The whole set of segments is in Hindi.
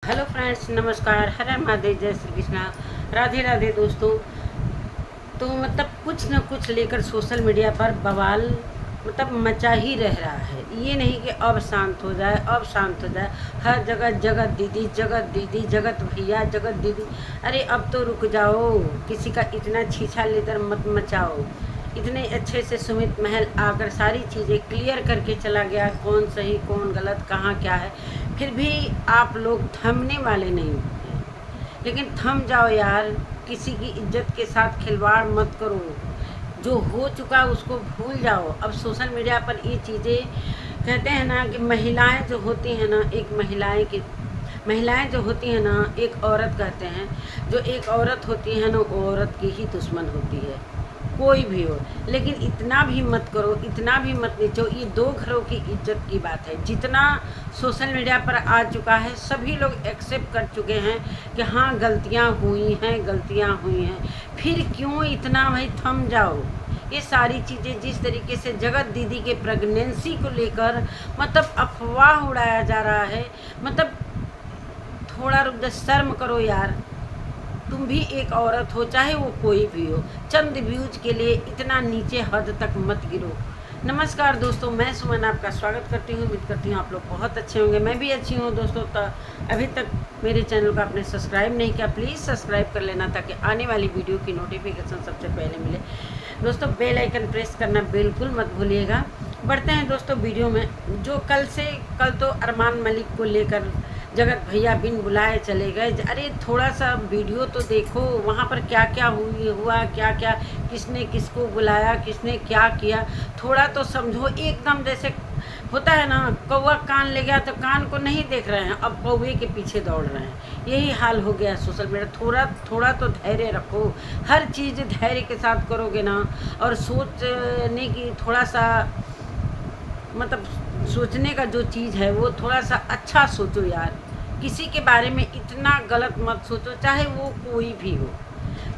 हेलो फ्रेंड्स, नमस्कार, हर हर महादेव, जय श्री कृष्णा, राधे राधे दोस्तों। तो कुछ न कुछ लेकर सोशल मीडिया पर बवाल मचा ही रह रहा है। ये नहीं कि अब शांत हो जाए, अब शांत हो जाए। हर जगह जगत दीदी, जगत दीदी, जगत भैया, जगत दीदी। अरे अब तो रुक जाओ, किसी का इतना छीछा लेकर मत मचाओ। इतने अच्छे से सुमित महल आकर सारी चीज़ें क्लियर करके चला गया, कौन सही कौन गलत, कहाँ क्या है। फिर भी आप लोग थमने वाले नहीं हैं। लेकिन थम जाओ यार, किसी की इज्जत के साथ खिलवाड़ मत करो। जो हो चुका उसको भूल जाओ। अब सोशल मीडिया पर ये चीज़ें कहते हैं ना कि महिलाएं जो होती हैं ना, एक महिलाएं जो होती हैं ना, एक औरत कहते हैं, जो एक औरत होती है ना, वो औरत की ही दुश्मन होती है, कोई भी हो। लेकिन इतना भी मत करो, इतना भी मत नीचो। ये दो घरों की इज्जत की बात है। जितना सोशल मीडिया पर आ चुका है, सभी लोग एक्सेप्ट कर चुके हैं कि हाँ गलतियाँ हुई हैं, गलतियाँ हुई हैं। फिर क्यों इतना भाई थम जाओ। ये सारी चीज़ें जिस तरीके से जगत दीदी के प्रेगनेंसी को लेकर अफवाह उड़ाया जा रहा है, थोड़ा रुक जा, शर्म करो यार। तुम भी एक औरत हो, चाहे वो कोई भी हो। चंद व्यूज के लिए इतना नीचे हद तक मत गिरो। नमस्कार दोस्तों, मैं सुमन आपका स्वागत करती हूँ। उम्मीद करती हूँ आप लोग बहुत अच्छे होंगे, मैं भी अच्छी हूँ दोस्तों। तो अभी तक मेरे चैनल को आपने सब्सक्राइब नहीं किया, प्लीज़ सब्सक्राइब कर लेना, ताकि आने वाली वीडियो की नोटिफिकेशन सबसे पहले मिले। दोस्तों बेल आइकन प्रेस करना बिल्कुल मत भूलिएगा। बढ़ते हैं दोस्तों वीडियो में। जो कल तो अरमान मलिक को लेकर जगत भैया बिन बुलाए चले गए। अरे थोड़ा सा वीडियो तो देखो, वहाँ पर क्या क्या हुआ, क्या क्या, किसने किसको बुलाया, किसने क्या किया, थोड़ा तो समझो। एकदम जैसे होता है ना, कौवा कान ले गया तो कान को नहीं देख रहे हैं, अब कौवे के पीछे दौड़ रहे हैं। यही हाल हो गया सोशल मीडिया। थोड़ा तो धैर्य रखो। हर चीज़ धैर्य के साथ करोगे ना, और सोचने की थोड़ा सा सोचने का जो चीज़ है वो थोड़ा सा अच्छा सोचो यार। किसी के बारे में इतना गलत मत सोचो, चाहे वो कोई भी हो।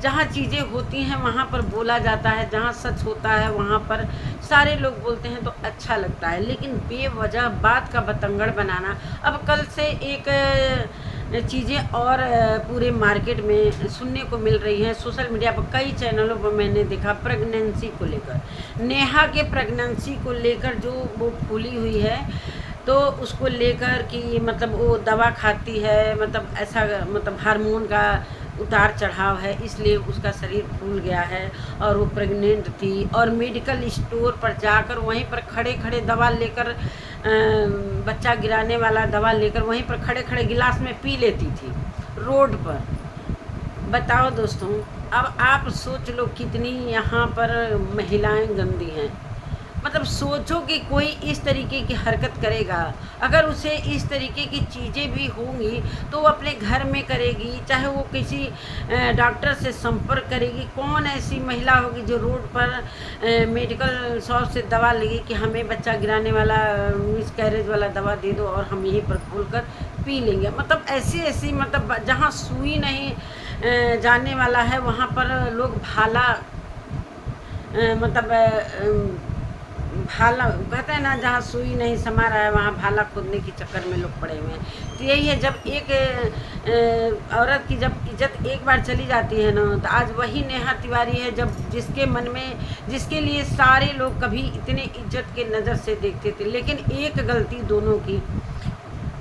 जहाँ चीज़ें होती हैं वहाँ पर बोला जाता है, जहाँ सच होता है वहाँ पर सारे लोग बोलते हैं तो अच्छा लगता है। लेकिन बेवजह बात का बतंगड़ बनाना। अब कल से एक चीज़ें और पूरे मार्केट में सुनने को मिल रही हैं। सोशल मीडिया पर कई चैनलों पर मैंने देखा, प्रेगनेंसी को लेकर, नेहा के प्रेगनेंसी को लेकर जो वो फूली हुई है, तो उसको लेकर कि वो दवा खाती है, ऐसा हार्मोन का उतार चढ़ाव है, इसलिए उसका शरीर फूल गया है और वो प्रेग्नेंट थी। और मेडिकल स्टोर पर जाकर वहीं पर खड़े खड़े दवा लेकर, बच्चा गिराने वाला दवा लेकर वहीं पर खड़े खड़े गिलास में पी लेती थी रोड पर। बताओ दोस्तों, अब आप सोच लो कितनी यहाँ पर महिलाएं गंदी हैं। सोचो कि कोई इस तरीके की हरकत करेगा, अगर उसे इस तरीके की चीज़ें भी होंगी तो वो अपने घर में करेगी, चाहे वो किसी डॉक्टर से संपर्क करेगी। कौन ऐसी महिला होगी जो रोड पर मेडिकल शॉप से दवा लेगी कि हमें बच्चा गिराने वाला, मिस कैरेज वाला दवा दे दो और हम यहीं पर खोल कर पी लेंगे। ऐसी जहाँ सुई नहीं जाने वाला है वहाँ पर लोग भाला भाला कहते हैं ना, जहाँ सुई नहीं समा रहा है वहाँ भाला खोदने के चक्कर में लोग पड़े हुए हैं। तो यही है, जब एक औरत की जब इज्जत एक बार चली जाती है ना, तो आज वही नेहा तिवारी है, जब जिसके मन में, जिसके लिए सारे लोग कभी इतने इज्जत के नज़र से देखते थे। लेकिन एक गलती दोनों की,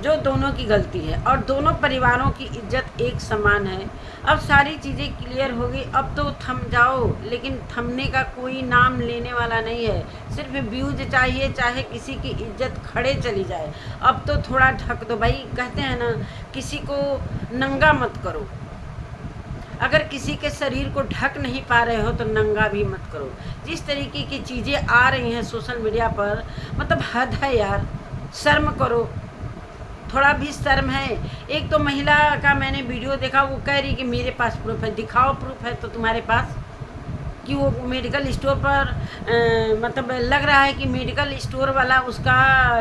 जो दोनों की गलती है, और दोनों परिवारों की इज्जत एक समान है। अब सारी चीज़ें क्लियर होगी, अब तो थम जाओ। लेकिन थमने का कोई नाम लेने वाला नहीं है। सिर्फ व्यूज चाहिए, चाहे किसी की इज्जत खड़े चली जाए। अब तो थोड़ा ढक दो भाई। कहते हैं ना, किसी को नंगा मत करो। अगर किसी के शरीर को ढक नहीं पा रहे हो तो नंगा भी मत करो। जिस तरीके की चीज़ें आ रही हैं सोशल मीडिया पर, हद है यार। शर्म करो, थोड़ा भी शर्म है। एक तो महिला का मैंने वीडियो देखा, वो कह रही कि मेरे पास प्रूफ है। दिखाओ प्रूफ है तो तुम्हारे पास, कि वो मेडिकल स्टोर पर लग रहा है कि मेडिकल स्टोर वाला उसका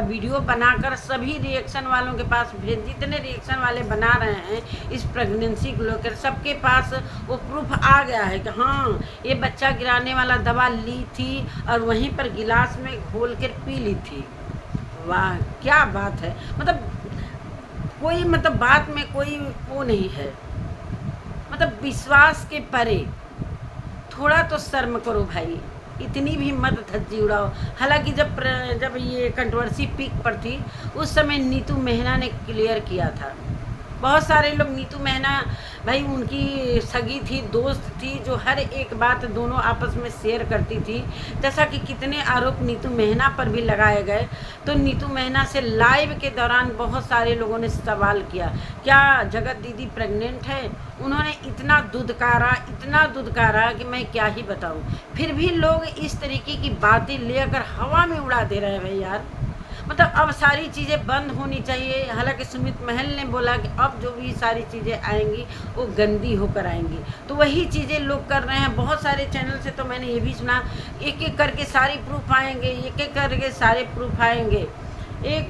वीडियो बनाकर सभी रिएक्शन वालों के पास भेज, जितने रिएक्शन वाले बना रहे हैं इस प्रेगनेंसी को लेकर, सबके पास वो प्रूफ आ गया है कि हाँ ये बच्चा गिराने वाला दवा ली थी और वहीं पर गिलास में घोल कर पी ली थी। वाह क्या बात है। कोई मतलब बात में कोई वो नहीं है, मतलब विश्वास के परे। थोड़ा तो शर्म करो भाई, इतनी भी मत धज्जी उड़ाओ। हालांकि जब ये कंट्रोवर्सी पीक पर थी, उस समय नीतू मेहना ने क्लियर किया था। बहुत सारे लोग नीतू मेहना भाई उनकी सगी थी, दोस्त थी, जो हर एक बात दोनों आपस में शेयर करती थी। जैसा कि कितने आरोप नीतू मेहना पर भी लगाए गए। तो नीतू मेहना से लाइव के दौरान बहुत सारे लोगों ने सवाल किया, क्या जगत दीदी प्रेग्नेंट है? उन्होंने इतना दुदकारा कि मैं क्या ही बताऊं। फिर भी लोग इस तरीके की बातें लेकर हवा में उड़ा दे रहे हैं भाई यार। मतलब अब सारी चीज़ें बंद होनी चाहिए। हालांकि सुमित महल ने बोला कि अब जो भी सारी चीज़ें आएंगी वो गंदी होकर आएंगी, तो वही चीज़ें लोग कर रहे हैं। बहुत सारे चैनल से तो मैंने ये भी सुना, एक एक करके सारी प्रूफ आएंगे, एक एक करके सारे प्रूफ आएंगे। एक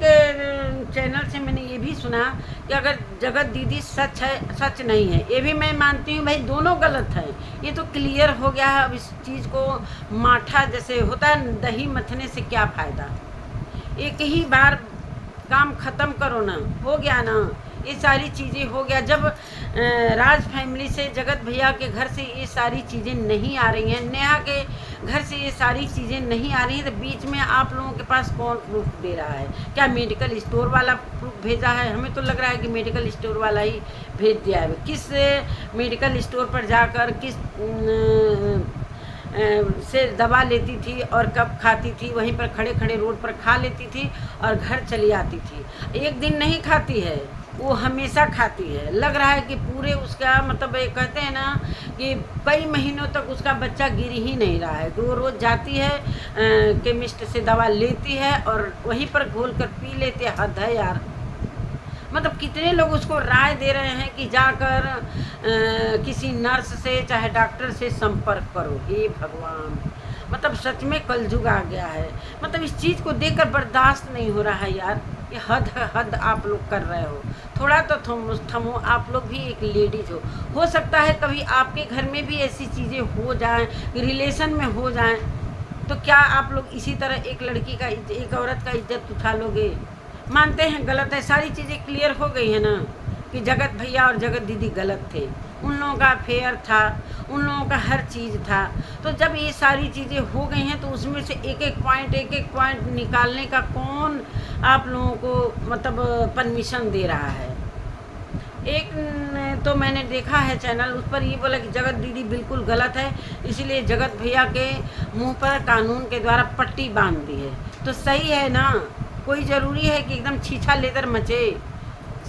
चैनल से मैंने ये भी सुना कि अगर जगत दीदी सच है, सच नहीं है, ये भी मैं मानती हूँ भाई, दोनों गलत हैं। ये तो क्लियर हो गया है। अब इस चीज़ को माठा जैसे होता है, दही मथने से क्या फ़ायदा। एक ही बार काम ख़त्म करो ना, हो गया ना, ये सारी चीज़ें हो गया। जब राज फैमिली से, जगत भैया के घर से ये सारी चीज़ें नहीं आ रही हैं, नेहा के घर से ये सारी चीज़ें नहीं आ रही हैं, तो बीच में आप लोगों के पास कौन प्रूफ दे रहा है? क्या मेडिकल स्टोर वाला प्रूफ भेजा है? हमें तो लग रहा है कि मेडिकल स्टोर वाला ही भेज दिया है। किस मेडिकल स्टोर पर जाकर किस से दवा लेती थी और कब खाती थी? वहीं पर खड़े खड़े रोड पर खा लेती थी और घर चली आती थी। एक दिन नहीं खाती है, वो हमेशा खाती है। लग रहा है कि पूरे उसका मतलब ये कहते हैं ना कि कई महीनों तक उसका बच्चा गिर ही नहीं रहा है। तो वो रोज़ जाती है, केमिस्ट से दवा लेती है और वहीं पर घोल कर पी लेते हैं। हद है यार। मतलब कितने लोग उसको राय दे रहे हैं कि जाकर किसी नर्स से चाहे डॉक्टर से संपर्क करो। हे भगवान, मतलब सच में कलयुग आ गया है। मतलब इस चीज़ को देखकर बर्दाश्त नहीं हो रहा है यार। ये हद है, हद आप लोग कर रहे हो। थोड़ा तो थमो, आप लोग भी एक लेडीज हो सकता है कभी आपके घर में भी ऐसी चीज़ें हो जाएं, रिलेशन में हो जाएं, तो क्या आप लोग इसी तरह एक लड़की का, एक औरत का इज्जत उठा लोगे? मानते हैं गलत है, सारी चीज़ें क्लियर हो गई है ना कि जगत भैया और जगत दीदी गलत थे। उन लोगों का अफेयर था, उन लोगों का हर चीज़ था। तो जब ये सारी चीज़ें हो गई हैं तो उसमें से एक एक पॉइंट निकालने का कौन आप लोगों को मतलब परमिशन दे रहा है? एक तो मैंने देखा है चैनल, उस पर ये बोला कि जगत दीदी बिल्कुल गलत है, इसीलिए जगत भैया के मुंह पर कानून के द्वारा पट्टी बांध दी है। तो सही है ना? कोई ज़रूरी है कि एकदम छीछा लेकर मचे?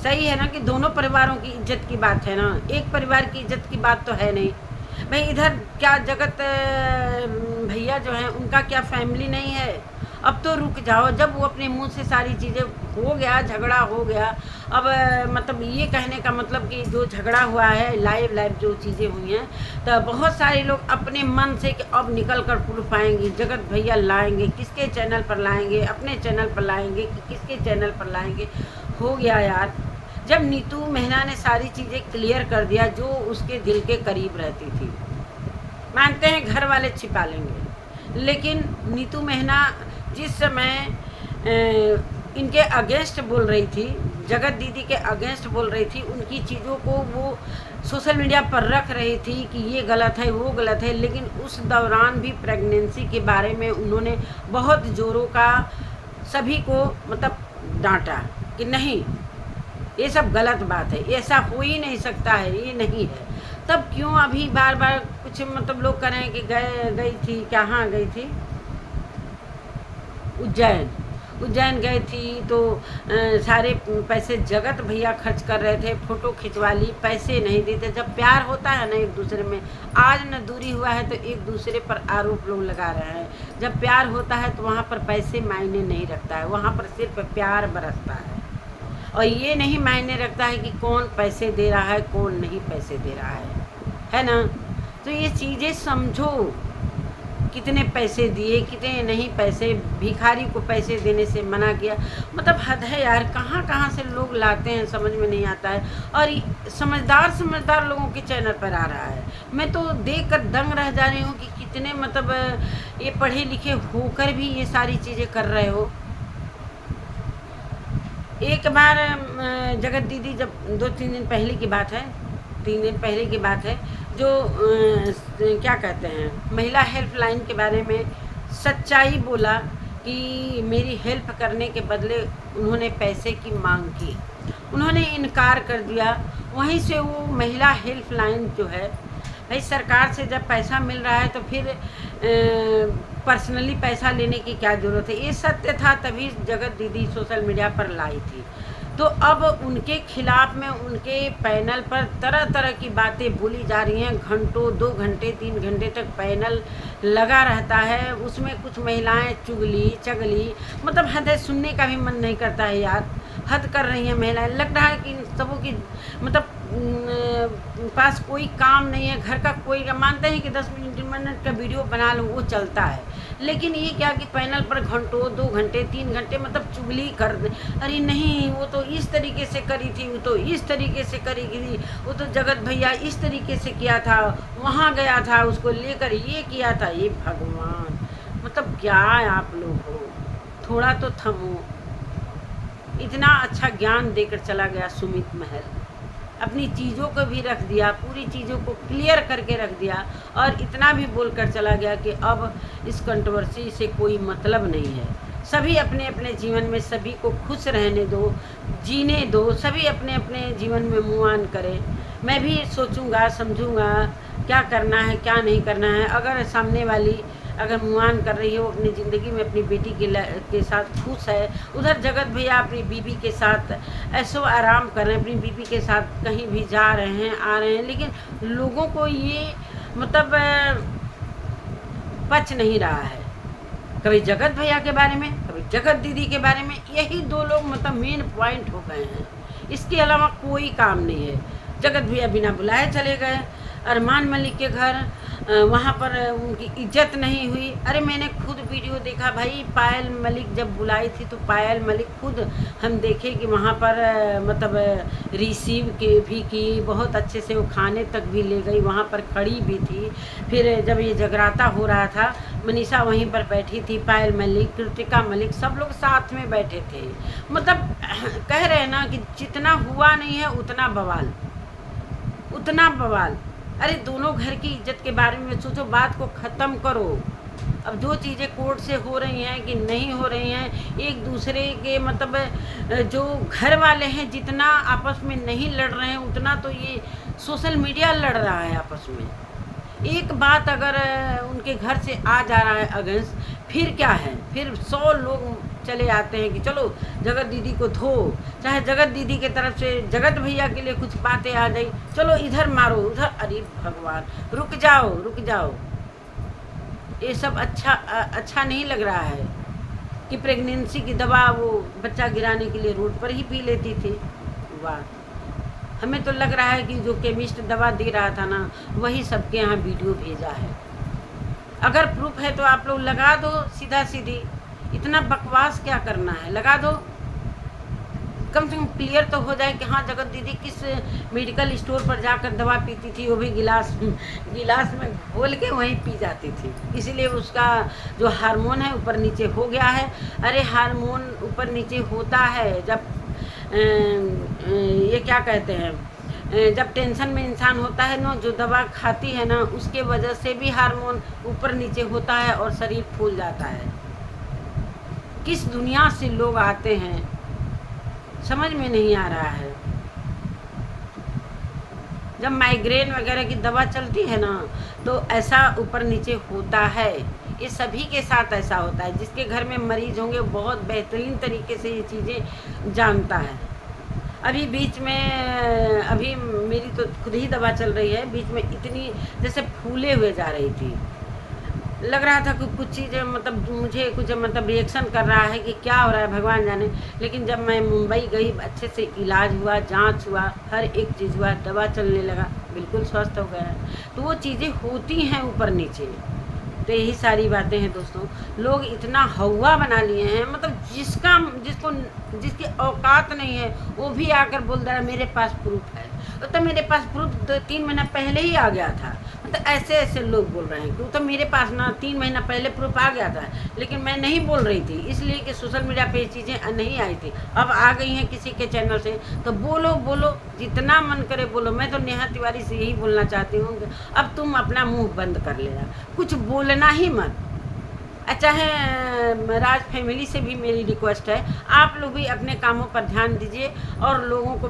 सही है ना कि दोनों परिवारों की इज्जत की बात है ना, एक परिवार की इज्जत की बात तो है नहीं भाई। इधर क्या जगत भैया जो हैं उनका क्या फैमिली नहीं है? अब तो रुक जाओ। जब वो अपने मुंह से सारी चीज़ें हो गया, झगड़ा हो गया, अब मतलब ये कहने का मतलब कि जो झगड़ा हुआ है, लाइव जो चीज़ें हुई हैं, तो बहुत सारे लोग अपने मन से कि अब निकल कर प्रूफ आएंगी, जगत भैया लाएंगे, किसके चैनल पर लाएंगे, अपने चैनल पर लाएंगे कि किसके चैनल पर लाएंगे। हो गया यार। जब नीतू मेहना ने सारी चीज़ें क्लियर कर दिया जो उसके दिल के करीब रहती थी, मानते हैं घर वाले छिपा लेंगे, लेकिन नीतू मेहना जिस समय इनके अगेंस्ट बोल रही थी, जगत दीदी के अगेंस्ट बोल रही थी, उनकी चीज़ों को वो सोशल मीडिया पर रख रही थी कि ये गलत है, वो गलत है, लेकिन उस दौरान भी प्रेगनेंसी के बारे में उन्होंने बहुत ज़ोरों का सभी को मतलब डांटा कि नहीं, ये सब गलत बात है, ऐसा हो ही नहीं सकता है, ये नहीं है। तब क्यों अभी बार बार कुछ मतलब लोग कह रहे हैं कि गई थी, कहाँ गई थी? उज्जैन गई थी तो सारे पैसे जगत भैया खर्च कर रहे थे, फ़ोटो खिंचवा ली, पैसे नहीं देते। जब प्यार होता है ना एक दूसरे में, आज न दूरी हुआ है तो एक दूसरे पर आरोप लोग लगा रहे हैं। जब प्यार होता है तो वहाँ पर पैसे मायने नहीं रखता है, वहाँ पर सिर्फ प्यार बरसता है। और ये नहीं मायने रखता है कि कौन पैसे दे रहा है, कौन नहीं पैसे दे रहा है ना? तो ये चीज़ें समझो, कितने पैसे दिए, कितने नहीं पैसे, भिखारी को पैसे देने से मना किया। मतलब हद है यार, कहाँ कहाँ से लोग लाते हैं, समझ में नहीं आता है। और समझदार लोगों के चैनल पर आ रहा है। मैं तो देख कर दंग रह जा रही हूँ कि कितने मतलब ये पढ़े लिखे होकर भी ये सारी चीज़ें कर रहे हो। एक बार जगत दीदी, जब 2-3 दिन पहले की बात है, 3 दिन पहले की बात है, जो क्या कहते हैं, महिला हेल्पलाइन के बारे में सच्चाई बोला कि मेरी हेल्प करने के बदले उन्होंने पैसे की मांग की, उन्होंने इनकार कर दिया। वहीं से वो महिला हेल्पलाइन जो है, भाई सरकार से जब पैसा मिल रहा है तो फिर पर्सनली पैसा लेने की क्या ज़रूरत है। ये सत्य था, तभी जगत दीदी सोशल मीडिया पर लाई थी। तो अब उनके खिलाफ में उनके पैनल पर तरह तरह की बातें बोली जा रही हैं। घंटों, 2 घंटे 3 घंटे तक पैनल लगा रहता है, उसमें कुछ महिलाएं चुगली चगली, मतलब हद है, सुनने का भी मन नहीं करता है यार। हद कर रही हैं महिलाएं। लग रहा है कि सबों की मतलब पास कोई काम नहीं है, घर का कोई, मानते हैं कि 10 मिनट का वीडियो बना लो वो चलता है, लेकिन ये क्या कि पैनल पर घंटों, 2 घंटे 3 घंटे मतलब चुगली कर दे। अरे नहीं, वो तो इस तरीके से करी थी, वो तो इस तरीके से करी थी, वो तो जगत भैया इस तरीके से किया था, वहाँ गया था, उसको लेकर ये किया था। ये भगवान, मतलब क्या आप लोग हो, थोड़ा तो थमो। इतना अच्छा ज्ञान देकर चला गया सुमित महल, अपनी चीज़ों को भी रख दिया, पूरी चीज़ों को क्लियर करके रख दिया, और इतना भी बोलकर चला गया कि अब इस कंट्रोवर्सी से कोई मतलब नहीं है। सभी अपने अपने जीवन में सभी को खुश रहने दो, जीने दो, सभी अपने अपने जीवन में मूव ऑन करें। मैं भी सोचूंगा, समझूंगा क्या करना है क्या नहीं करना है। अगर सामने वाली अगर मूव ऑन कर रही है, वो अपनी ज़िंदगी में अपनी बेटी के साथ खुश है, उधर जगत भैया अपनी बीबी के साथ ऐसो आराम कर रहे हैं, अपनी बीबी के साथ कहीं भी जा रहे हैं, आ रहे हैं, लेकिन लोगों को ये मतलब पच नहीं रहा है। कभी जगत भैया के बारे में, कभी जगत दीदी के बारे में, यही 2 लोग मतलब मेन पॉइंट हो गए हैं। इसके अलावा कोई काम नहीं है। जगत भैया बिना बुलाए चले गए अरमान मलिक के घर, वहाँ पर उनकी इज्जत नहीं हुई। अरे मैंने खुद वीडियो देखा भाई, पायल मलिक जब बुलाई थी तो पायल मलिक खुद हम देखे कि वहाँ पर मतलब रिसीव भी की, बहुत अच्छे से वो खाने तक भी ले गई, वहाँ पर खड़ी भी थी। फिर जब ये जगराता हो रहा था, मनीषा वहीं पर बैठी थी, पायल मलिक, कृतिका मलिक, सब लोग साथ में बैठे थे। मतलब कह रहे हैं ना कि जितना हुआ नहीं है उतना बवाल, उतना बवाल। अरे दोनों घर की इज्जत के बारे में सोचो, बात को ख़त्म करो। अब जो चीज़ें कोर्ट से हो रही हैं कि नहीं हो रही हैं, एक दूसरे के मतलब जो घर वाले हैं जितना आपस में नहीं लड़ रहे हैं, उतना तो ये सोशल मीडिया लड़ रहा है आपस में। एक बात अगर उनके घर से आ जा रहा है अगेंस्ट, फिर क्या है, फिर 100 लोग चले आते हैं कि चलो जगत दीदी को धो, चाहे जगत दीदी के तरफ से जगत भैया के लिए कुछ बातें आ गई, चलो इधर मारो उधर। अरे भगवान, रुक जाओ रुक जाओ। ये सब अच्छा नहीं लग रहा है कि प्रेगनेंसी की दवा वो बच्चा गिराने के लिए रोड पर ही पी लेती थी। वाह, हमें तो लग रहा है कि जो केमिस्ट दवा दे रहा था ना, वही सबके यहाँ वीडियो भेजा है। अगर प्रूफ है तो आप लोग लगा दो सीधा सीधी, इतना बकवास क्या करना है, लगा दो। कम से कम क्लियर तो हो जाए कि हाँ जगत दीदी किस मेडिकल स्टोर पर जाकर दवा पीती थी, वो भी गिलास में घोल के वहीं पी जाती थी, इसलिए उसका जो हार्मोन है ऊपर नीचे हो गया है। अरे हार्मोन ऊपर नीचे होता है जब ये क्या कहते हैं, जब टेंशन में इंसान होता है ना, जो दवा खाती है ना, उसके वजह से भी हार्मोन ऊपर नीचे होता है और शरीर फूल जाता है। किस दुनिया से लोग आते हैं समझ में नहीं आ रहा है। जब माइग्रेन वगैरह की दवा चलती है ना, तो ऐसा ऊपर नीचे होता है। ये सभी के साथ ऐसा होता है। जिसके घर में मरीज होंगे बहुत बेहतरीन तरीके से ये चीज़ें जानता है। अभी बीच में अभी मेरी तो खुद ही दवा चल रही है, बीच में इतनी जैसे फूले हुए जा रही थी, लग रहा था कि कुछ चीज़ें मतलब मुझे कुछ मतलब रिएक्शन कर रहा है कि क्या हो रहा है भगवान जाने। लेकिन जब मैं मुंबई गई, अच्छे से इलाज हुआ, जांच हुआ, हर एक चीज़ हुआ, दवा चलने लगा, बिल्कुल स्वस्थ हो गया। तो वो चीज़ें होती हैं ऊपर नीचे। तो यही सारी बातें हैं दोस्तों। लोग इतना हवा बना लिए हैं, मतलब जिसकी औकात नहीं है वो भी आकर बोल रहा है मेरे पास प्रूफ है। तो मेरे पास प्रूफ 2-3 महीना पहले ही आ गया था। तो ऐसे ऐसे लोग बोल रहे हैं कि तो मेरे पास ना 3 महीना पहले प्रूफ आ गया था, लेकिन मैं नहीं बोल रही थी इसलिए कि सोशल मीडिया पे ये चीज़ें नहीं आई थी, अब आ गई हैं किसी के चैनल से। तो बोलो बोलो, जितना मन करे बोलो। मैं तो नेहा तिवारी से यही बोलना चाहती हूँ कि अब तुम अपना मुंह बंद कर लेना, कुछ बोलना ही मत। चाहे राज फैमिली से भी मेरी रिक्वेस्ट है, आप लोग भी अपने कामों पर ध्यान दीजिए और लोगों को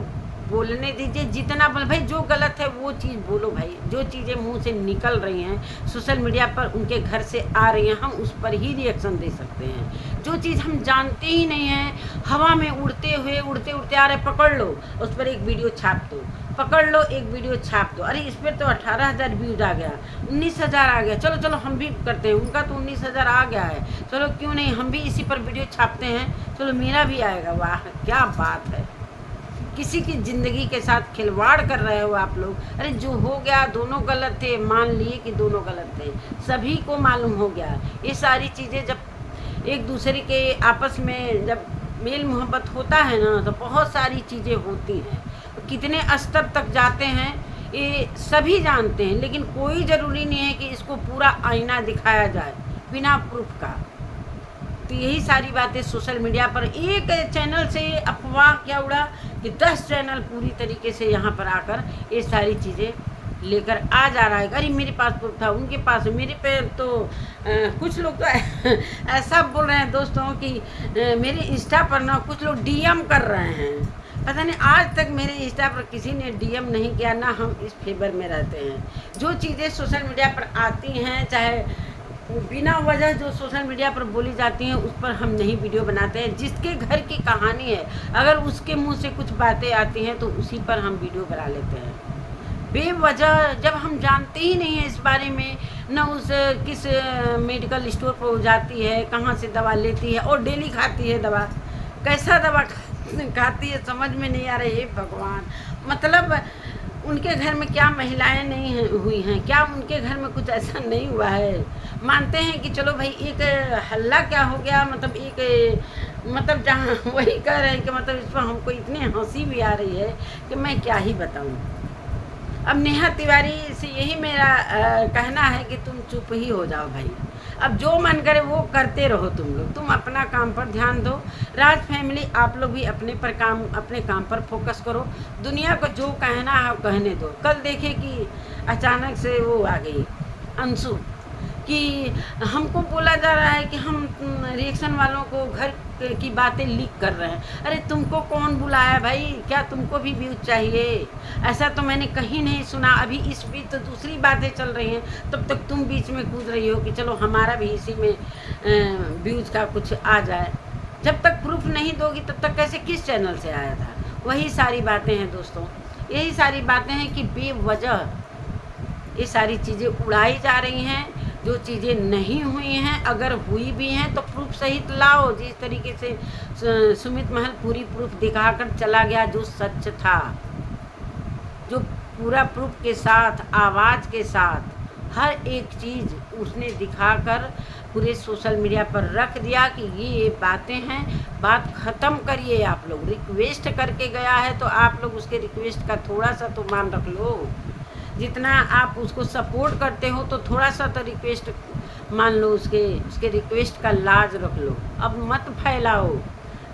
बोलने दीजिए। जितना बोल भाई, जो गलत है वो चीज़ बोलो भाई। जो चीज़ें मुंह से निकल रही हैं सोशल मीडिया पर, उनके घर से आ रही हैं, हम उस पर ही रिएक्शन दे सकते हैं। जो चीज़ हम जानते ही नहीं हैं, हवा में उड़ते उड़ते आ रहे, पकड़ लो उस पर एक वीडियो छाप दो, पकड़ लो एक वीडियो छाप दो। अरे इस पर तो 18,000 व्यूज आ गया, 19,000 आ गया, चलो चलो हम भी करते हैं। उनका तो 19,000 आ गया है, चलो क्यों नहीं हम भी इसी पर वीडियो छापते हैं, चलो मेरा भी आएगा। वाह क्या बात है, किसी की ज़िंदगी के साथ खिलवाड़ कर रहे हो आप लोग। अरे जो हो गया, दोनों गलत थे, मान लिए कि दोनों गलत थे, सभी को मालूम हो गया। ये सारी चीज़ें जब एक दूसरे के आपस में जब मेल मोहब्बत होता है ना, तो बहुत सारी चीज़ें होती हैं, कितने स्तर तक जाते हैं ये सभी जानते हैं। लेकिन कोई ज़रूरी नहीं है कि इसको पूरा आईना दिखाया जाए बिना प्रूफ का। तो यही सारी बातें सोशल मीडिया पर एक चैनल से अफवाह क्या उड़ा कि 10 चैनल पूरी तरीके से यहाँ पर आकर ये सारी चीज़ें लेकर आ जा रहा है। अरे मेरे पास प्रूफ था, उनके पास, मेरे पे तो कुछ लोग तो ऐसा बोल रहे हैं दोस्तों कि मेरे इंस्टा पर ना कुछ लोग डीएम कर रहे हैं। पता नहीं आज तक मेरे इंस्टा पर किसी ने डीएम नहीं किया, ना हम इस फेवर में रहते हैं। जो चीज़ें सोशल मीडिया पर आती हैं, चाहे बिना वजह जो सोशल मीडिया पर बोली जाती हैं, उस पर हम नहीं वीडियो बनाते हैं। जिसके घर की कहानी है, अगर उसके मुंह से कुछ बातें आती हैं तो उसी पर हम वीडियो बना लेते हैं बेवजह, जब हम जानते ही नहीं हैं इस बारे में, न उस किस मेडिकल स्टोर पर वो जाती है, कहाँ से दवा लेती है और डेली खाती है दवा, कैसा दवा खाती है समझ में नहीं आ रही है भगवान। मतलब उनके घर में क्या महिलाएं नहीं हुई हैं, क्या उनके घर में कुछ ऐसा नहीं हुआ है। मानते हैं कि चलो भाई एक हल्ला क्या हो गया, मतलब एक मतलब जहाँ वही कह रहे हैं कि मतलब इस पर हमको इतनी हंसी भी आ रही है कि मैं क्या ही बताऊं। अब नेहा तिवारी से यही मेरा कहना है कि तुम चुप ही हो जाओ भाई। अब जो मन करे वो करते रहो तुम लोग, तुम अपना काम पर ध्यान दो। राज फैमिली आप लोग भी अपने काम पर फोकस करो। दुनिया को जो कहना है वो कहने दो। कल देखे कि अचानक से वो आ गई अंशु कि हमको बोला जा रहा है कि हम रिएक्शन वालों को घर की बातें लीक कर रहे हैं। अरे तुमको कौन बुलाया भाई, क्या तुमको भी व्यूज चाहिए? ऐसा तो मैंने कहीं नहीं सुना। अभी इस बीच तो दूसरी बातें चल रही हैं, तब तक तुम बीच में कूद रही हो कि चलो हमारा भी इसी में व्यूज का कुछ आ जाए। जब तक प्रूफ नहीं दोगी तब तक कैसे, किस चैनल से आया था? वही सारी बातें हैं दोस्तों, यही सारी बातें हैं कि बेवजह ये सारी चीज़ें उड़ाई जा रही हैं। जो चीज़ें नहीं हुई हैं, अगर हुई भी हैं तो प्रूफ सहित लाओ। जिस तरीके से सुमित महल पूरी प्रूफ दिखाकर चला गया, जो सच था, जो पूरा प्रूफ के साथ, आवाज़ के साथ, हर एक चीज़ उसने दिखाकर पूरे सोशल मीडिया पर रख दिया कि ये बातें हैं, बात ख़त्म करिए। आप लोग रिक्वेस्ट करके गया है तो आप लोग उसके रिक्वेस्ट का थोड़ा सा तो मान रख लो। जितना आप उसको सपोर्ट करते हो तो थोड़ा सा तो रिक्वेस्ट मान लो, उसके रिक्वेस्ट का लाज रख लो, अब मत फैलाओ।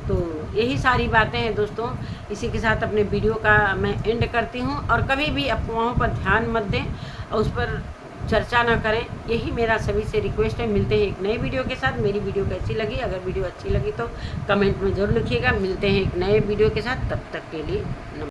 तो यही सारी बातें हैं दोस्तों। इसी के साथ अपने वीडियो का मैं एंड करती हूँ। और कभी भी अफवाहों पर ध्यान मत दें और उस पर चर्चा ना करें, यही मेरा सभी से रिक्वेस्ट है। मिलते हैं एक नए वीडियो के साथ। मेरी वीडियो कैसी लगी, अगर वीडियो अच्छी लगी तो कमेंट में ज़रूर लिखिएगा। मिलते हैं एक नए वीडियो के साथ, तब तक के लिए नमस्कार।